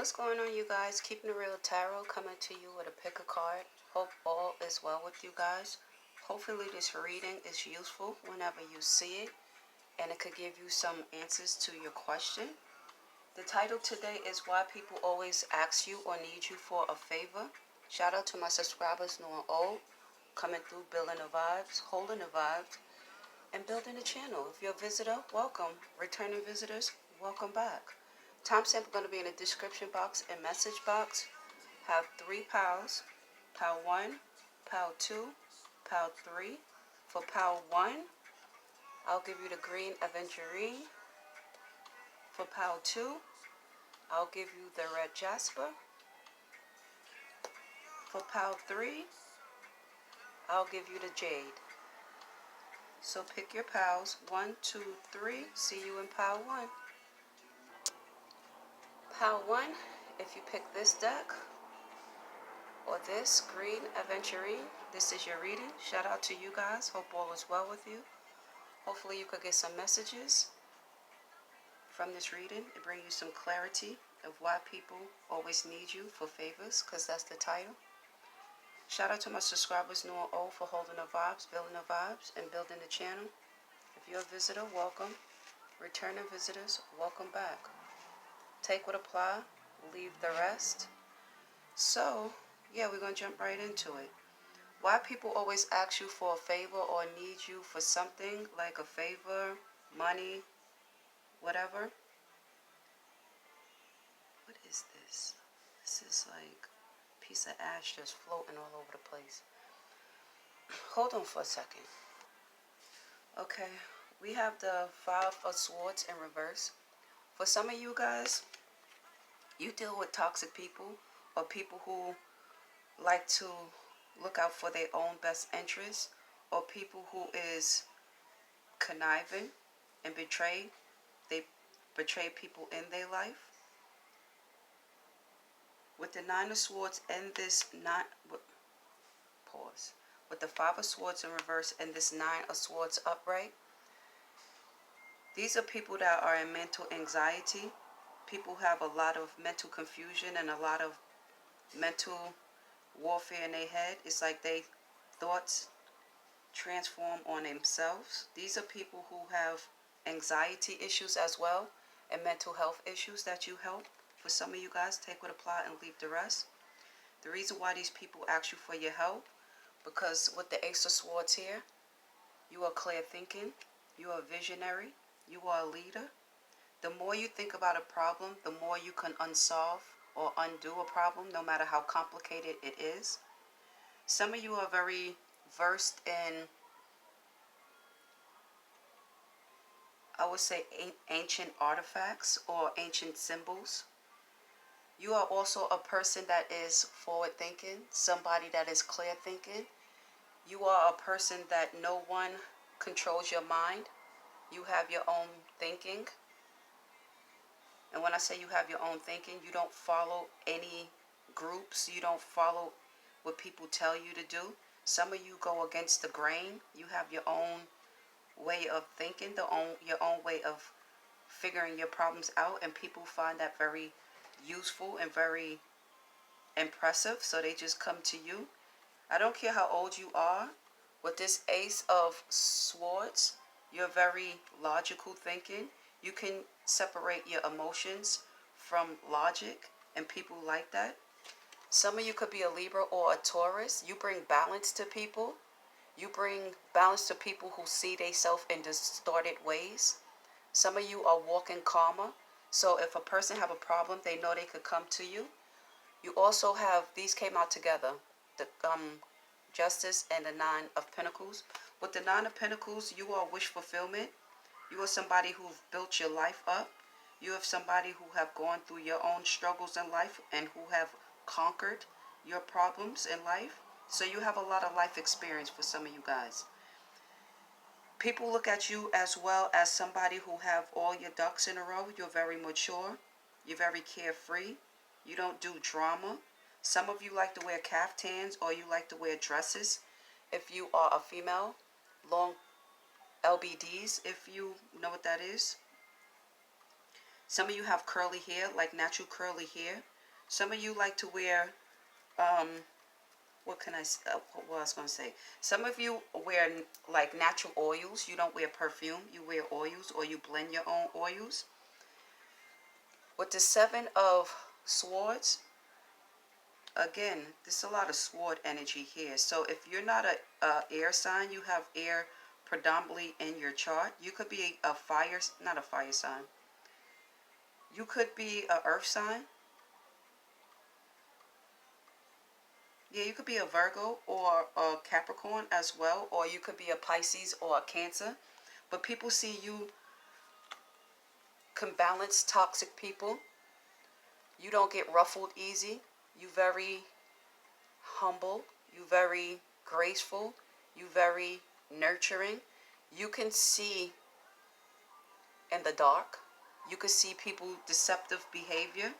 What's going on, you guys? Keeping it real tarot coming to you with a pick a card. Hope all is well with you guys. Hopefully this reading is useful whenever you see it and it could give you some answers to your question. The title today is Why People Always Ask You or Need You for a Favor. Shout out to my subscribers new and old, coming through building the vibes, holding the vibes, and building the channel. If you're a visitor, welcome. Returning visitors, welcome back. Timestamp going to be in the description box and message box. Have 3 piles. Pile 1, pile 2, pile 3. For pile 1, I'll give you the green aventurine. For pile 2, I'll give you the red jasper. For pile 3, I'll give you the jade. So pick your piles. 1, 2, 3. See you in pile 1. Pile 1, if you pick this deck or this green aventurine, this is your reading. Shout out to you guys. Hope all is well with you. Hopefully you could get some messages from this reading and bring you some clarity of why people always need you for favors, because that's the title. Shout out to my subscribers new and old for holding the vibes, building the vibes, and building the channel. If you're a visitor, welcome. Returning visitors, welcome back. Take what apply, leave the rest. So, yeah, we're going to jump right into it. Why people always ask you for a favor or need you for something, like a favor, money, whatever. What is this? This is like a piece of ash just floating all over the place. Hold on for a second. Okay, we have the 5 of Swords in reverse. For some of you guys, you deal with toxic people or people who like to look out for their own best interests, or people who is conniving and betray. They betray people in their life. With the 9 of Swords and this 9, pause. With the 5 of Swords in reverse and this 9 of Swords upright, these are people that are in mental anxiety. People have a lot of mental confusion and a lot of mental warfare in their head. It's like they thoughts transform on themselves. These are people who have anxiety issues as well and mental health issues that you help. For some of you guys, take what apply and leave the rest. The reason why these people ask you for your help, because with the Ace of Swords here, you are clear thinking, you are visionary, you are a leader. The more you think about a problem, the more you can unsolve or undo a problem, no matter how complicated it is. Some of you are very versed in, I would say, ancient artifacts or ancient symbols. You are also a person that is forward thinking, somebody that is clear thinking. You are a person that no one controls your mind. You have your own thinking. And when I say you have your own thinking, you don't follow any groups. You don't follow what people tell you to do. Some of you go against the grain. You have your own way of thinking, your own way of figuring your problems out. And people find that very useful and very impressive. So they just come to you. I don't care how old you are. With this Ace of Swords, you're very logical thinking. You can separate your emotions from logic, and people like that. Some of you could be a Libra or a Taurus. You bring balance to people. You bring balance to people who see themselves in distorted ways. Some of you are walking karma. So if a person have a problem, they know they could come to you. You also have, these came out together, the Justice and the 9 of Pentacles. With the 9 of Pentacles, you are wish fulfillment. You are somebody who've built your life up. You have somebody who have gone through your own struggles in life and who have conquered your problems in life. So you have a lot of life experience for some of you guys. People look at you as well as somebody who have all your ducks in a row. You're very mature. You're very carefree. You don't do drama. Some of you like to wear caftans or you like to wear dresses. If you are a female, long LBDs, if you know what that is. Some of you have curly hair, like natural curly hair. Some of you like to wear, what can I, what I was going to say. Some of you wear like natural oils. You don't wear perfume. You wear oils, or you blend your own oils. With the Seven of Swords, again, there's a lot of sword energy here. So if you're not a air sign, you have air predominantly in your chart. You could be a fire, not a fire sign. You could be a earth sign. Yeah, you could be a Virgo or a Capricorn as well, or you could be a Pisces or a Cancer. But people see you can balance toxic people. You don't get ruffled easy. You very humble. You very graceful. You very nurturing. You can see in the dark. You can see people deceptive behavior.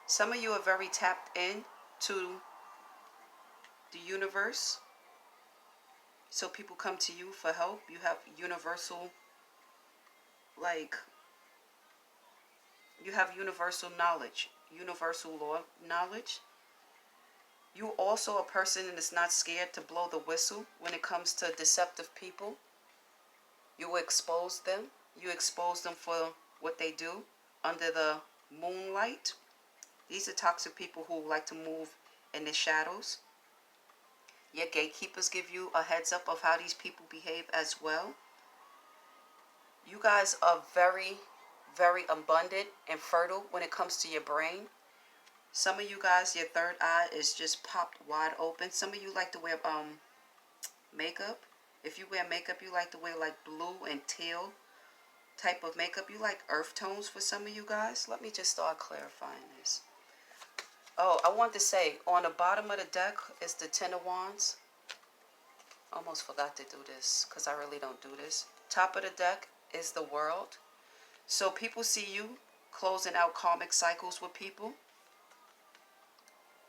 Some of you are very tapped in to the universe. So people come to you for help. You have universal, like, you have universal knowledge, universal law knowledge. You also a person that is not scared to blow the whistle when it comes to deceptive people. You expose them. You expose them for what they do under the moonlight. These are toxic people who like to move in the shadows. Your gatekeepers give you a heads up of how these people behave as well. You guys are very, very abundant and fertile when it comes to your brain. Some of you guys, your third eye is just popped wide open. Some of you like to wear makeup. If you wear makeup, you like to wear like blue and teal type of makeup. You like earth tones for some of you guys. Let me just start clarifying this. Oh, I want to say, on the bottom of the deck is the Ten of Wands. Almost forgot to do this because I really don't do this. Top of the deck is the World. So people see you closing out karmic cycles with people.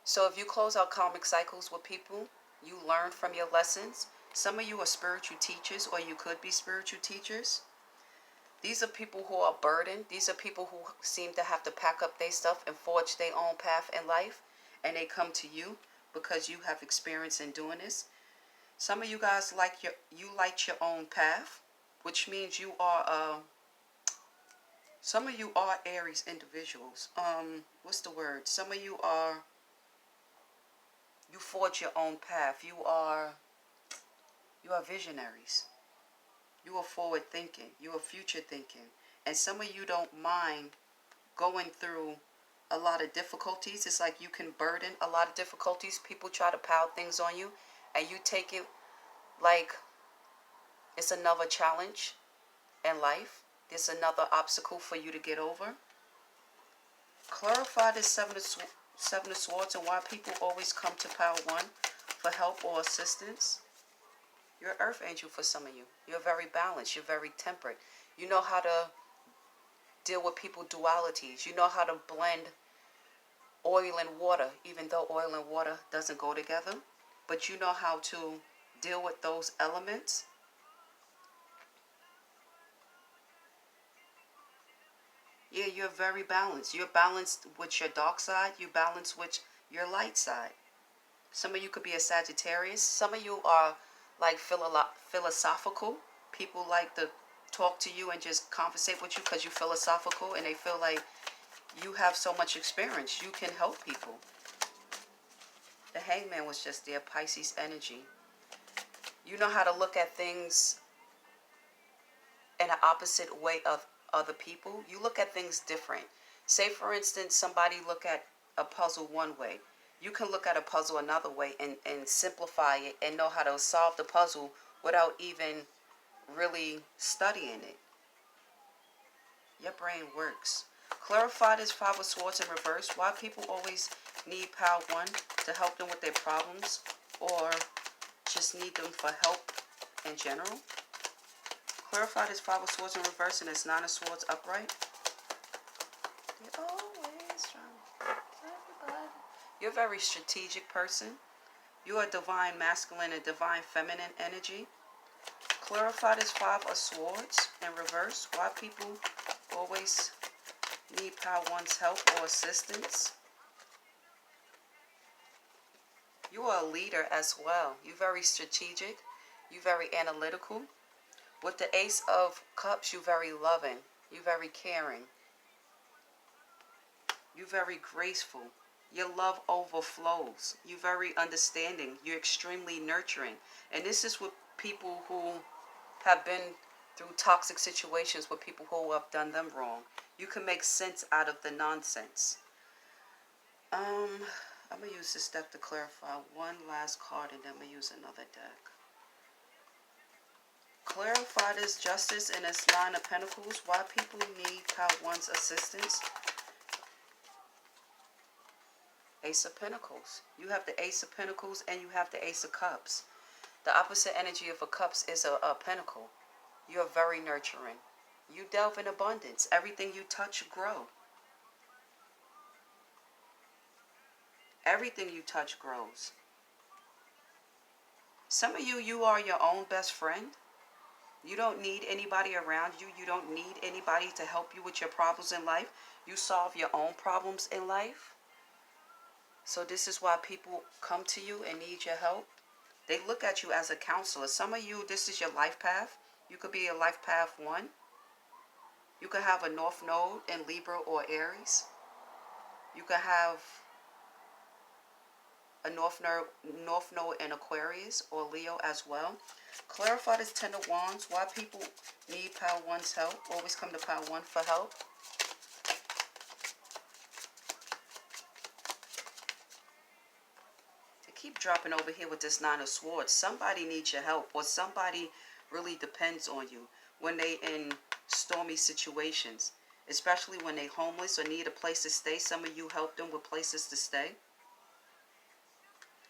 So if you close out karmic cycles with people, you learn from your lessons. Some of you are spiritual teachers, or you could be spiritual teachers. These are people who are burdened. These are people who seem to have to pack up their stuff and forge their own path in life. And they come to you because you have experience in doing this. Some of you guys light your own path, which means you are some of you are Aries individuals. What's the word? Some of you forge your own path. You are visionaries. You are forward thinking. You are future thinking. And some of you don't mind going through a lot of difficulties. It's like you can burden a lot of difficulties. People try to pile things on you, and you take it like it's another challenge in life. There's another obstacle for you to get over. Clarify this Seven of Swords and why people always come to Pile 1 for help or assistance. You're an earth angel for some of you. You're very balanced. You're very temperate. You know how to deal with people dualities. You know how to blend oil and water, even though oil and water doesn't go together. But you know how to deal with those elements. Yeah, you're very balanced. You're balanced with your dark side. You're balanced with your light side. Some of you could be a Sagittarius. Some of you are like philosophical. People like to talk to you and just conversate with you because you're philosophical, and they feel like you have so much experience. You can help people. The Hangman was just there, Pisces energy. You know how to look at things in an opposite way of other people. You look at things different. Say, for instance, somebody look at a puzzle one way. You can look at a puzzle another way and simplify it and know how to solve the puzzle without even really studying it. Your brain works. Clarify this Five of Swords in reverse. Why people always need Pile 1 to help them with their problems, or just need them for help in general. Clarify this Five of Swords in reverse and this Nine of Swords upright. They're always trying. Everybody. You're a very strategic person. You are divine masculine and divine feminine energy. Clarify this Five of Swords in reverse. Why people always need Pile 1's help or assistance. You are a leader as well. You're very strategic. You're very analytical. With the Ace of Cups, you're very loving. You're very caring. You're very graceful. Your love overflows. You're very understanding. You're extremely nurturing. And this is with people who have been through toxic situations with people who have done them wrong. You can make sense out of the nonsense. I'm going to use this deck to clarify one last card, and then I'm going to use another deck. Clarify this justice in this line of pentacles. Why people need Pile 1's assistance. Ace of Pentacles. You have the Ace of Pentacles and you have the Ace of Cups. The opposite energy of a Cups is a Pentacle. You are very nurturing. You delve in abundance. Everything you touch grow. Everything you touch grows. Some of you, you are your own best friend. You don't need anybody around you. You don't need anybody to help you with your problems in life. You solve your own problems in life. So this is why people come to you and need your help. They look at you as a counselor. Some of you, this is your life path. You could be a life path 1. You could have a North Node in Libra or Aries. You could have a North Node in Aquarius or Leo as well. Clarify this 10 of Wands. Why people need Pile 1's help. Always come to Pile 1 for help. Keep dropping over here with this 9 of Swords. Somebody needs your help, or somebody really depends on you when they in stormy situations, especially when they homeless or need a place to stay. Some of you help them with places to stay.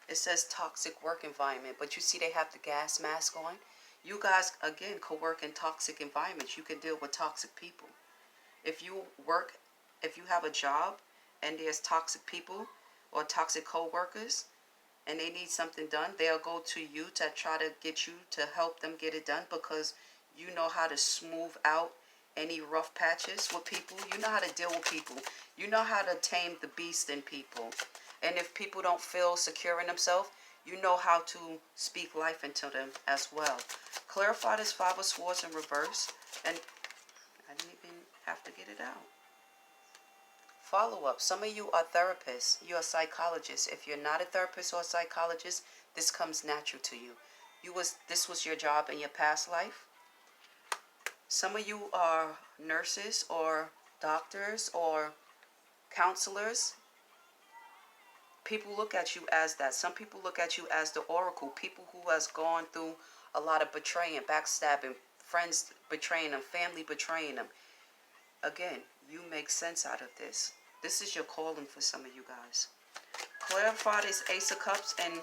It says toxic work environment, but you see they have the gas mask on. You guys, again, could work in toxic environments. You can deal with toxic people. If you have a job and there's toxic people or toxic co-workers, and they need something done, they'll go to you to try to get you to help them get it done, because you know how to smooth out any rough patches with people. You know how to deal with people. You know how to tame the beast in people. And if people don't feel secure in themselves, you know how to speak life into them as well. Clarify this 5 of Swords in reverse. And I didn't even have to get it out. Follow-up. Some of you are therapists. You're a psychologist. If you're not a therapist or a psychologist, this comes natural to you. This was your job in your past life. Some of you are nurses or doctors or counselors. People look at you as that. Some people look at you as the oracle. People who has gone through a lot of betraying, backstabbing, friends betraying them, family betraying them. Again, you make sense out of this. This is your calling for some of you guys. Clarify this Ace of Cups and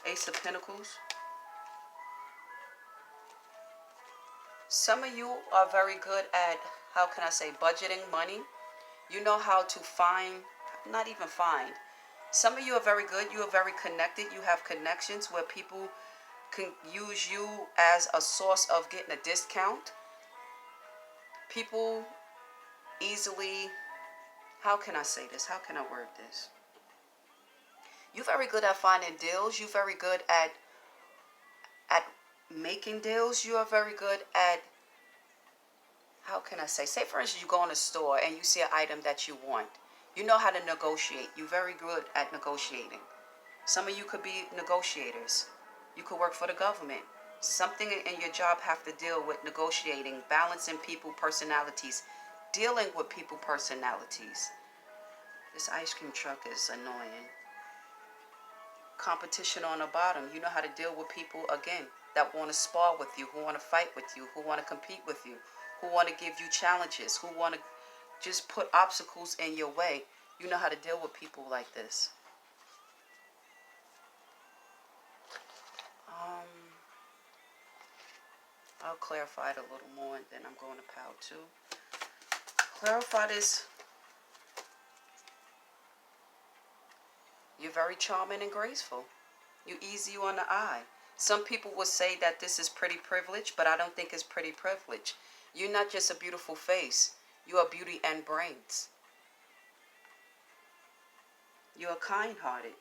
Ace of Pentacles. Some of you are very good at, how can I say, budgeting money. You know how to find, not even find. Some of you are very good. You are very connected. You have connections where people can use you as a source of getting a discount. People easily, how can I say this? How can I word this? You're very good at finding deals. You're very good at making deals. You are very good at, how can I say for instance, you go in a store and you see an item that you want. You know how to negotiate. You're very good at negotiating. Some of you could be negotiators. You could work for the government. Something in your job have to deal with negotiating, balancing people personalities, dealing with people personalities. This ice cream truck is annoying. Competition on the bottom. You know how to deal with people, again, that want to spar with you, who want to fight with you, who want to compete with you, who want to give you challenges, who want to just put obstacles in your way. You know how to deal with people like this. I'll clarify it a little more, and then I'm going to Pile 2. Clarify this. You're very charming and graceful. You're easy on the eye. Some people would say that this is pretty privilege, but I don't think it's pretty privilege. You're not just a beautiful face. You are beauty and brains. You're kind-hearted.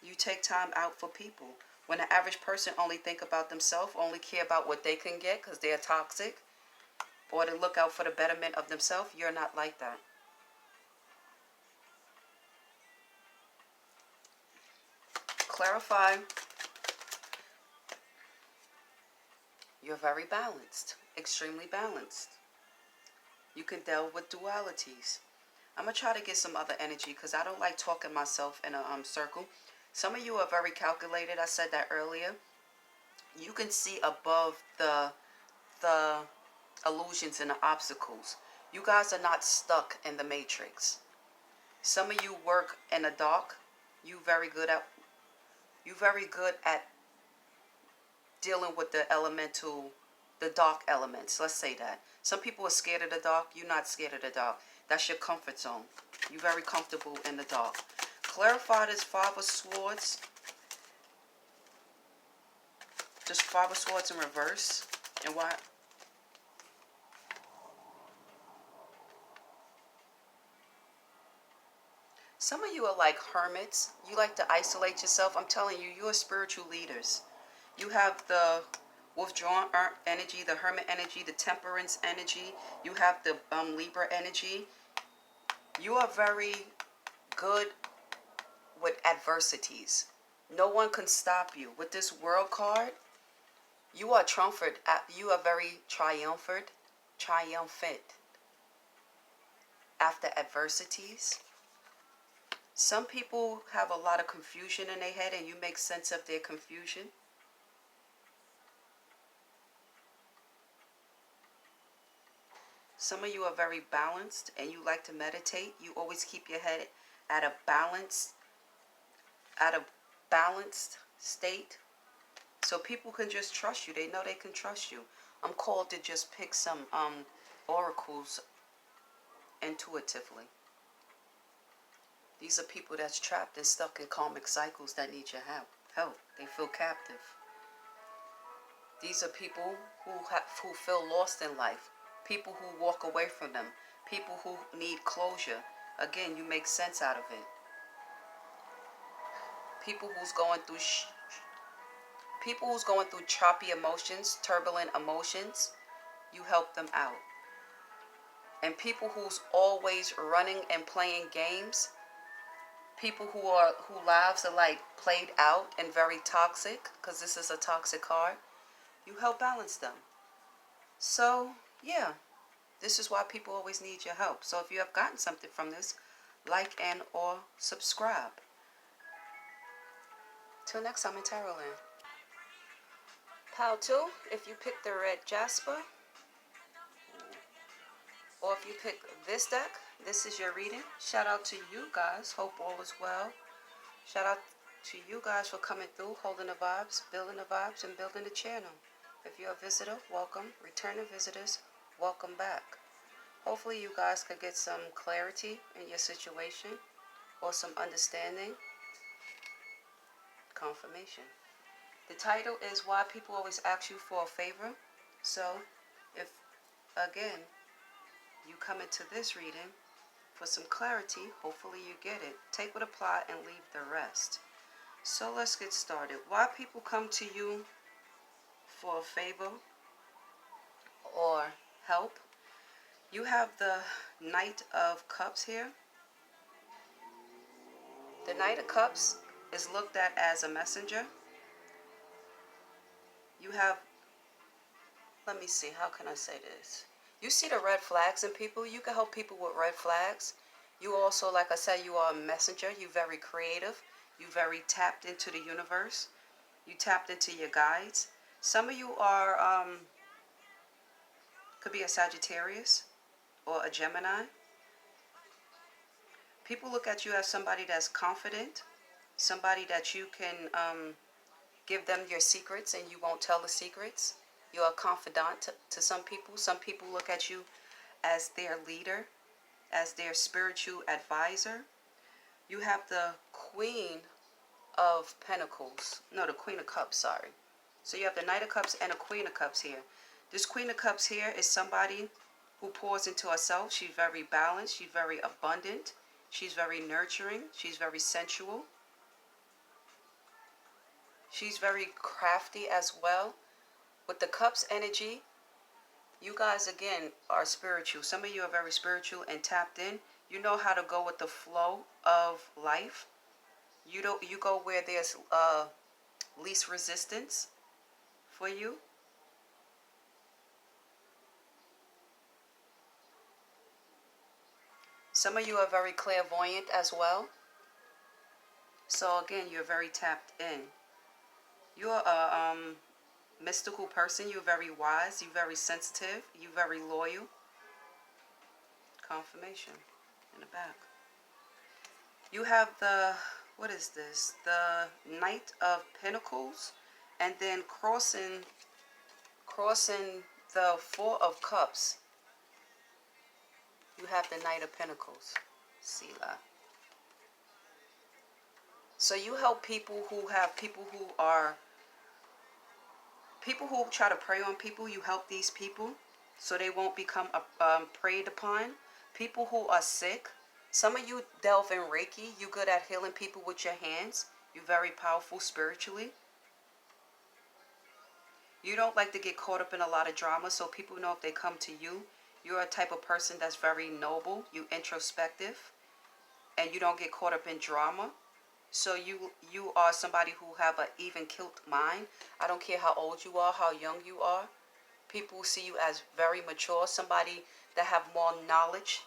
You take time out for people. When the average person only think about themselves, only care about what they can get because they're toxic, or to look out for the betterment of themselves, you're not like that. Clarify. You're very balanced, extremely balanced. You can deal with dualities. I'm going to try to get some other energy because I don't like talking myself in a circle. Some of you are very calculated. I said that earlier. You can see above the illusions and the obstacles. You guys are not stuck in the matrix. Some of you work in the dark. You very good at dealing with the dark elements. Let's say that. Some people are scared of the dark. You're not scared of the dark. That's your comfort zone. You're very comfortable in the dark. Clarify this Five of Swords. Just Five of Swords in reverse. And why? Some of you are like hermits. You like to isolate yourself. I'm telling you, you're spiritual leaders. You have the withdrawn energy, the hermit energy, the temperance energy. You have the Libra energy. You are very good with adversities. No one can stop you. With this World card, you are triumphant. You are very triumphant after adversities. Some people have a lot of confusion in their head and you make sense of their confusion. Some of you are very balanced and you like to meditate. You always keep your head at a balanced state. So people can just trust you. They know they can trust you. I'm called to just pick some oracles intuitively. These are people that's trapped and stuck in karmic cycles that need your help. They feel captive. These are people who feel lost in life. People who walk away from them. People who need closure. Again, you make sense out of it. People who's going through choppy emotions, turbulent emotions, you help them out. And people who's always running and playing games, people who lives are like played out and very toxic, because this is a toxic card, you help balance them. So yeah, this is why people always need your help. So if you have gotten something from this, like and or subscribe. Till next time in Tarotland. Pile 2, if you pick the red jasper, or if you pick this deck, this is your reading. Shout out to you guys. Hope all is well. Shout out to you guys for coming through, holding the vibes, and building the channel. If you're a visitor, welcome. Returning visitors, welcome back. Hopefully you guys could get some clarity in your situation or some understanding. Confirmation. The title is Why People Always Ask You for a Favor. So if, again, you come into this reading for some clarity, hopefully you get it. Take what apply and leave the rest. So let's get started. Why people come to you for a favor or help. You have the Knight of Cups here. The Knight of Cups is looked at as a messenger. You have, let me see, how can I say this? You see the red flags in people. You can help people with red flags. You also, like I said, you are a messenger. You're very creative. You're very tapped into the universe. You tapped into your guides. Some of you are, could be a Sagittarius or a Gemini. People look at you as somebody that's confident. Somebody that you can give them your secrets and you won't tell the secrets. You're a confidant to some people. Some people look at you as their leader, as their spiritual advisor. You have the Queen of Pentacles. No, the Queen of Cups, sorry. So you have the Knight of Cups and a Queen of Cups here. This Queen of Cups here is somebody who pours into herself. She's very balanced. She's very abundant. She's very nurturing. She's very sensual. She's very crafty as well. With the Cups energy, you guys, again, are spiritual. Some of you are very spiritual and tapped in. You know how to go with the flow of life. You go where there's least resistance for you. Some of you are very clairvoyant as well. So again, you're very tapped in. You're a mystical person. You're very wise. You're very sensitive. You're very loyal. Confirmation in the back. You have the, what is this? The Knight of Pentacles, and then crossing the Four of Cups. You have the Knight of Pentacles. Sila. So you help people who try to prey on people. You help these people so they won't become preyed upon. People who are sick. Some of you delve in Reiki. You're good at healing people with your hands. You're very powerful spiritually. You don't like to get caught up in a lot of drama, so people know if they come to you, you're a type of person that's very noble. You introspective, and you don't get caught up in drama. So you are somebody who have an even-keeled mind. I don't care how old you are, how young you are. People see you as very mature, somebody that have more knowledge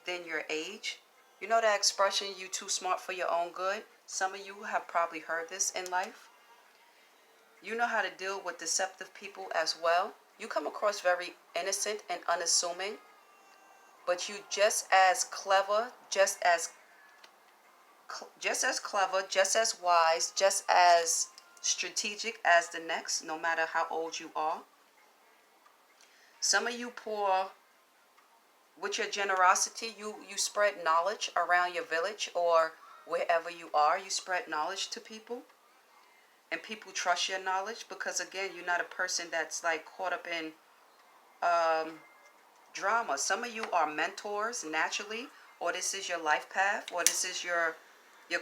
than your age. You know that expression, you too smart for your own good? Some of you have probably heard this in life. You know how to deal with deceptive people as well. You come across very innocent and unassuming, but you just as clever, just as clever, just as wise, just as strategic as the next, no matter how old you are. Some of you pour, with your generosity, you spread knowledge around your village or wherever you are. You spread knowledge to people, and people trust your knowledge because, again, you're not a person that's like caught up in drama. Some of you are mentors naturally, or this is your life path, or this is your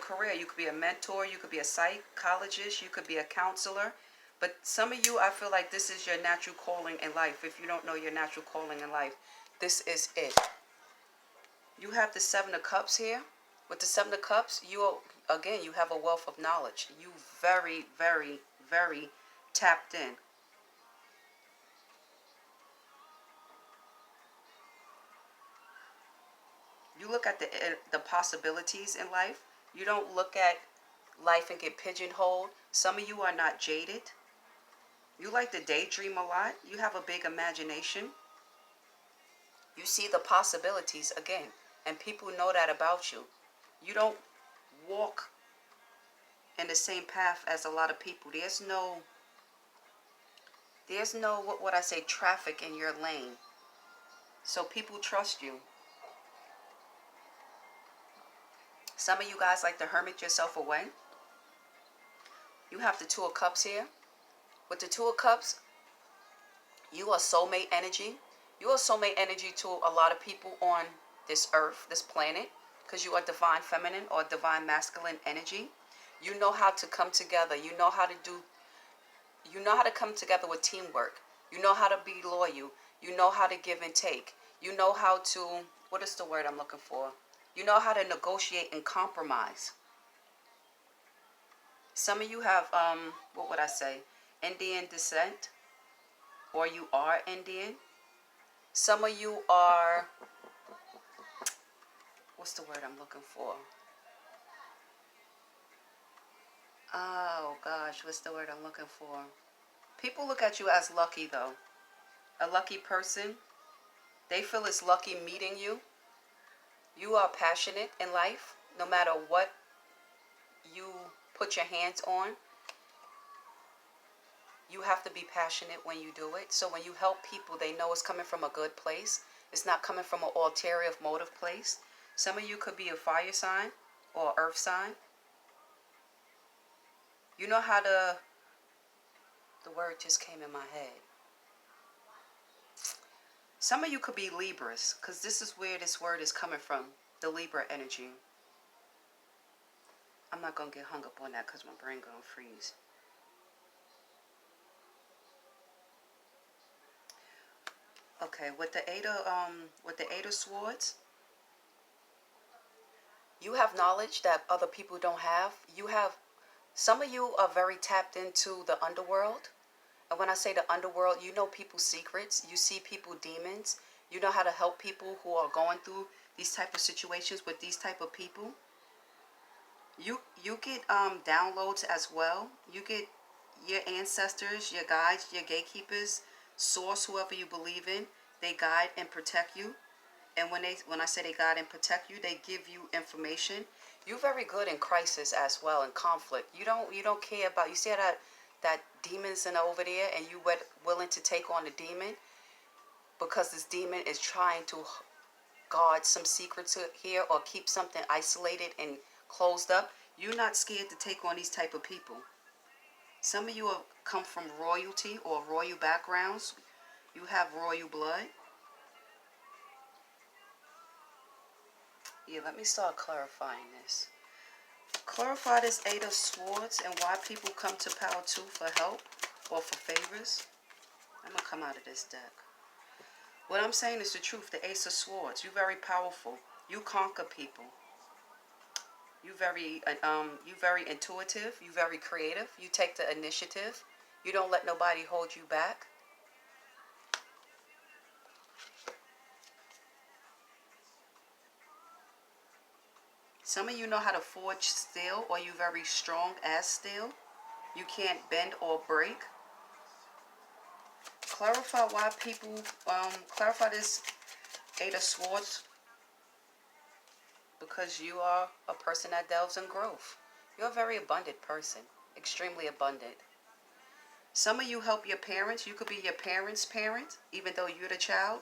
career. You could be a mentor, you could be a psychologist, you could be a counselor. But some of you, I feel like this is your natural calling in life. If you don't know your natural calling in life, this is it. You have the Seven of Cups here. With the Seven of Cups, you have a wealth of knowledge. You very, very, very tapped in. You look at the possibilities in life. You don't look at life and get pigeonholed. Some of you are not jaded. You like to daydream a lot. You have a big imagination. You see the possibilities again, and people know that about you. You don't walk in the same path as a lot of people. There's no what would I say, traffic in your lane. So people trust you. Some of you guys like to hermit yourself away. You have the Two of Cups here. With the Two of Cups, you are soulmate energy. You are soulmate energy to a lot of people on this earth, this planet, because you are divine feminine or divine masculine energy. You know how to come together. You know how to come together with teamwork. You know how to be loyal. You know how to give and take. You know how to, what is the word I'm looking for? You know how to negotiate and compromise. Some of you have, what would I say, Indian descent, or you are Indian. Some of you are, what's the word I'm looking for? Oh gosh, what's the word I'm looking for? People look at you as lucky though. A lucky person. They feel it's lucky meeting you. You are passionate in life. No matter what you put your hands on, you have to be passionate when you do it. So when you help people, they know it's coming from a good place. It's not coming from an ulterior motive place. Some of you could be a fire sign or earth sign. You know how to, the word just came in my head. Some of you could be Libras, because this is where this word is coming from. the Libra energy. I'm not going to get hung up on that because my brain going to freeze. Okay, with the Eight of Swords, you have knowledge that other people don't have. Some of you are very tapped into the underworld. And when I say the underworld, you know people's secrets. You see people demons. You know how to help people who are going through these type of situations with these type of people. You get downloads as well. You get your ancestors, your guides, your gatekeepers, source, whoever you believe in. They guide and protect you. And when I say they guide and protect you, they give you information. You're very good in crisis as well, in conflict. You don't care about, you see that demon's in over there, and you willing to take on the demon because this demon is trying to guard some secrets here or keep something isolated and closed up. You're not scared to take on these type of people. Some of you have come from royalty or royal backgrounds. You have royal blood. Yeah, let me start clarifying this. Clarify this Eight of Swords and why people come to Power 2 for help or for favors. I'm going to come out of this deck. What I'm saying is the truth. The Ace of Swords. You're very powerful. You conquer people. You very intuitive. You very creative. You take the initiative. You don't let nobody hold you back. Some of you know how to forge steel, or you're very strong as steel. You can't bend or break. Clarify why people, clarify this Eight of Swords, because you are a person that delves in growth. You're a very abundant person, extremely abundant. Some of you help your parents. You could be your parents' parent, even though you're the child.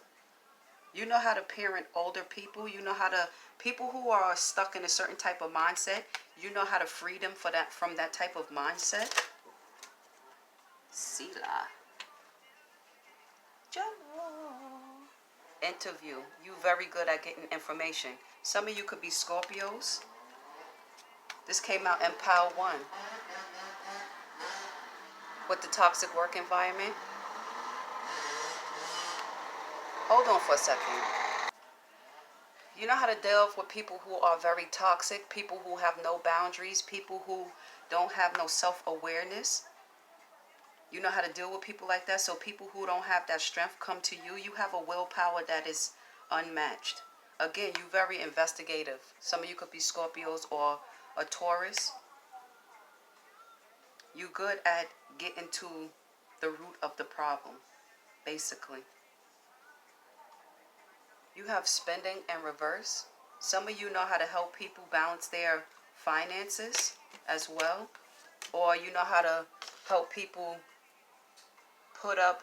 You know how to parent older people. You know how to, people who are stuck in a certain type of mindset, you know how to free them from that type of mindset. Sila. Interview. You very good at getting information. Some of you could be Scorpios. This came out in Power 1. With the toxic work environment. Hold on for a second. You know how to deal with people who are very toxic, people who have no boundaries, people who don't have no self-awareness. You know how to deal with people like that. So people who don't have that strength come to you. You have a willpower that is unmatched. Again, you're very investigative. Some of you could be Scorpios or a Taurus. You're good at getting to the root of the problem, basically. You have spending in reverse. Some of you know how to help people balance their finances as well. Or you know how to help people put up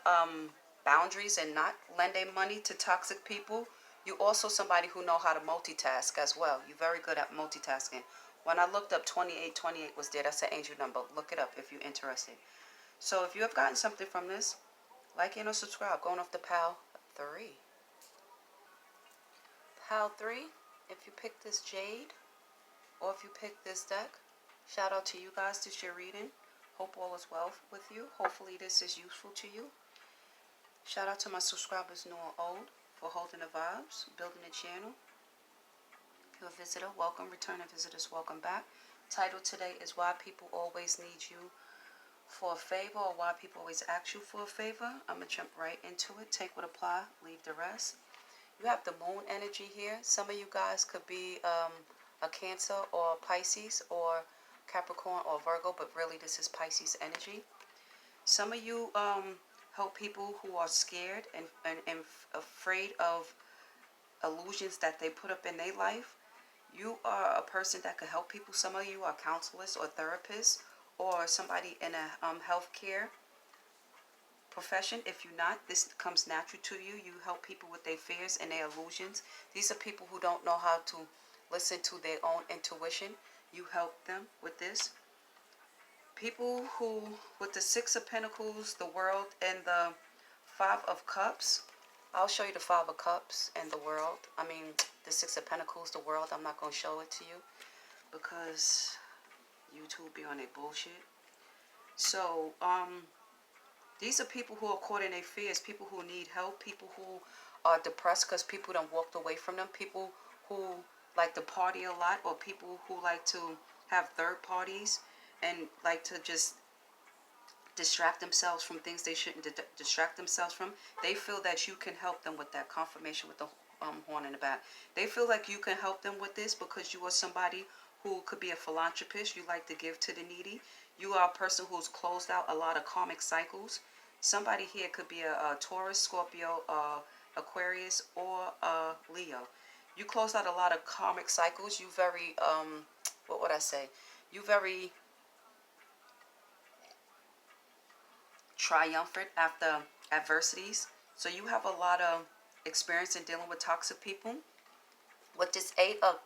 boundaries and not lending money to toxic people. You also somebody who know how to multitask as well. You're very good at multitasking. When I looked up 2828 was there. That's an angel number. Look it up if you're interested. So if you have gotten something from this, like and or subscribe. Going off the PAL 3. PAL 3, if you pick this Jade or if you pick this deck, shout out to you guys. This your reading. Hope all is well with you. Hopefully this is useful to you. Shout out to my subscribers new and old for holding the vibes, building the channel. If you're a visitor, welcome. Returning visitors, welcome back. Title today is Why People Always Need You for a Favor, or Why People Always Ask You for a Favor. I'm going to jump right into it. Take what apply, leave the rest. You have the moon energy here. Some of you guys could be a Cancer or Pisces or Capricorn or Virgo, but really this is Pisces energy. Some of you help people who are scared and afraid of illusions that they put up in their life. You are a person that could help people. Some of you are counselors or therapists or somebody in a healthcare profession. If you're not, this comes natural to you. You help people with their fears and their illusions. These are people who don't know how to listen to their own intuition. You help them with this. People who, with the Six of Pentacles, the World, and the Five of Cups, I'll show you the Five of Cups and the world. I mean, the Six of Pentacles, the world. I'm not going to show it to you because YouTube be on their bullshit. So, these are people who are caught in their fears, people who need help, people who are depressed because people done walked away from them, people who like to party a lot, or people who like to have third parties and like to just distract themselves from things they shouldn't distract themselves from. They feel that you can help them with that confirmation with the horn in the back. They feel like you can help them with this because you are somebody who could be a philanthropist. You like to give to the needy. You are a person who's closed out a lot of karmic cycles. Somebody here could be a Taurus, Scorpio, Aquarius, or Leo. You closed out a lot of karmic cycles. You very, what would I say? You very triumphant after adversities. So you have a lot of experience in dealing with toxic people. With this eight of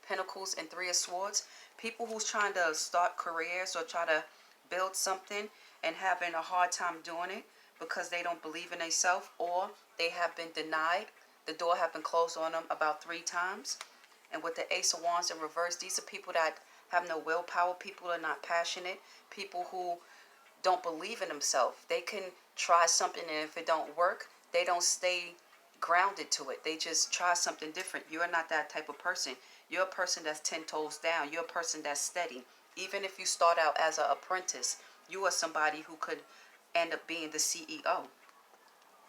Pentacles and Three of Swords, people who's trying to start careers or try to build something and having a hard time doing it because they don't believe in themselves, or they have been denied. The door have been closed on them about 3 times. And with the Ace of Wands in reverse, these are people that have no willpower. People are not passionate. People who don't believe in themselves. They can try something, and if it don't work, they don't stay grounded to it. They just try something different. You're not that type of person. You're a person that's 10 toes down. You're a person that's steady. Even if you start out as an apprentice, you are somebody who could end up being the CEO.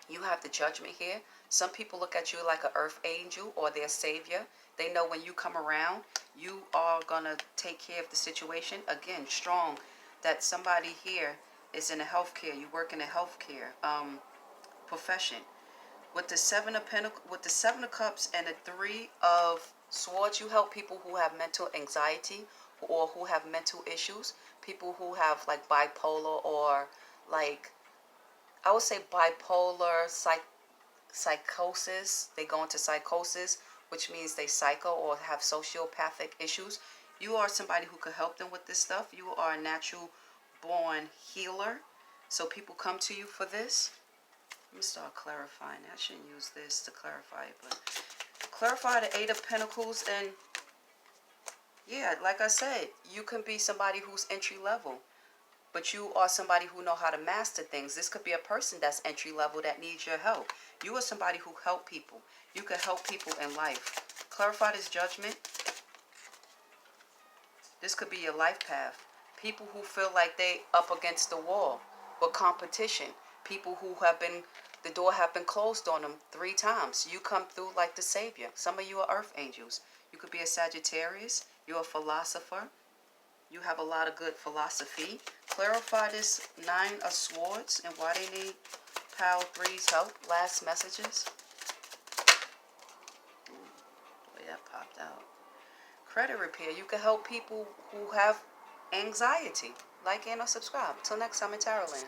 You have the Judgment here. Some people look at you like an earth angel or their savior. They know when you come around, you are going to take care of the situation. Again, strong that somebody here is in a healthcare. You work in a healthcare profession. With the Seven of Cups and the Three of Swords, you help people who have mental anxiety or who have mental issues. People who have like bipolar, or like, I would say bipolar psychosis. They go into psychosis, which means they psycho or have sociopathic issues. You are somebody who could help them with this stuff. You are a natural born healer. So people come to you for this. Let me start clarifying. I shouldn't use this to clarify it, but clarify the Eight of Pentacles. And yeah, like I said, you can be somebody who's entry level, but you are somebody who know how to master things. This could be a person that's entry level that needs your help. You are somebody who help people. You can help people in life. Clarify this Judgment. This could be your life path. People who feel like they up against the wall with competition. People who have been, the door have been closed on them 3 times. You come through like the savior. Some of you are earth angels. You could be a Sagittarius. You're a philosopher. You have a lot of good philosophy. Clarify this Nine of Swords and why they need Pile 3's help. Last messages. Boy, that popped out. Credit repair. You can help people who have anxiety. Like and or subscribe. Till next time in Tarotland.